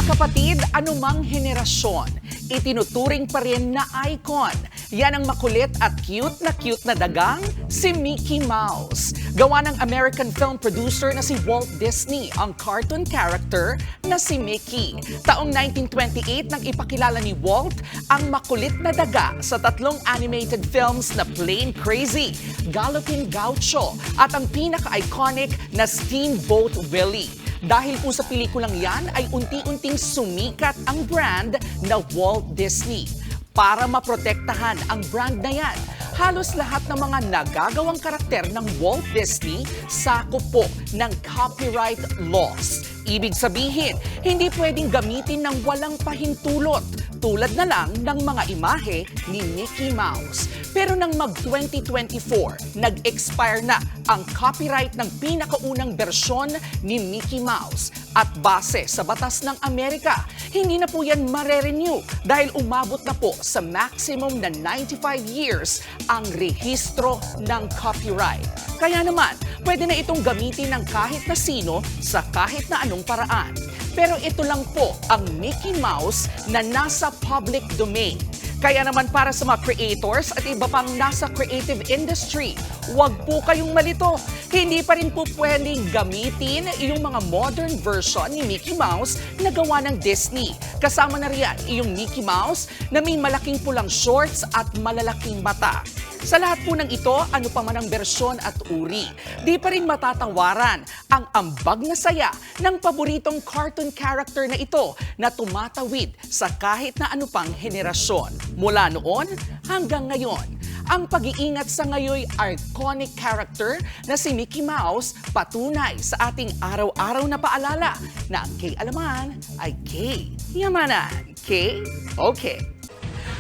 Kapatid, anumang henerasyon, itinuturing pa rin na icon. Yan ang makulit at cute na dagang, si Mickey Mouse. Gawa ng American film producer na si Walt Disney ang cartoon character na si Mickey. Taong 1928 nang ipakilala ni Walt ang makulit na daga sa tatlong animated films na Plane Crazy, Galloping Gaucho at ang pinaka-iconic na Steamboat Willie. Dahil po sa pelikulang yan ay unti-unting sumikat ang brand na Walt Disney. Para maprotektahan ang brand na yan, halos lahat ng mga nagagawang karakter ng Walt Disney sakop po ng copyright laws. Ibig sabihin, hindi pwedeng gamitin ng walang pahintulot, tulad na lang ng mga imahe ni Mickey Mouse. Pero nang mag-2024, nag-expire na ang copyright ng pinakaunang bersyon ni Mickey Mouse. At base sa batas ng Amerika, hindi na po yan mare-renew dahil umabot na po sa maximum na 95 years ang rehistro ng copyright. Kaya naman, pwede na itong gamitin ng kahit na sino sa kahit na anong paraan. Pero ito lang po ang Mickey Mouse na nasa public domain. Kaya naman para sa mga creators at iba pang nasa creative industry, huwag po kayong malito. Hindi pa rin po pwedeng gamitin yung mga modern version ni Mickey Mouse na gawa ng Disney. Kasama na riyan yung Mickey Mouse na may malaking pulang shorts at malalaking mata. Sa lahat po ng ito, ano pa man ang bersyon at uri, di pa rin matatawaran ang ambag na saya ng paboritong cartoon character na ito na tumatawid sa kahit na ano pang henerasyon. Mula noon hanggang ngayon, ang pag-iingat sa ngayoy iconic character na si Mickey Mouse patunay sa ating araw-araw na paalala na ang K-alaman ay K-yamanan. K? Okay.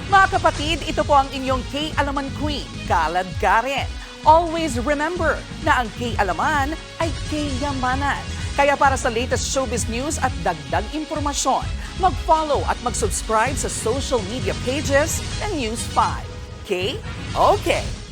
Mga kapatid, ito po ang inyong K-Alaman Queen, Kalad Karen. Always remember na ang K-Alaman ay K-Yamanan. Kaya para sa latest showbiz news at dagdag impormasyon, mag-follow at mag-subscribe sa social media pages ng News 5. K? Okay.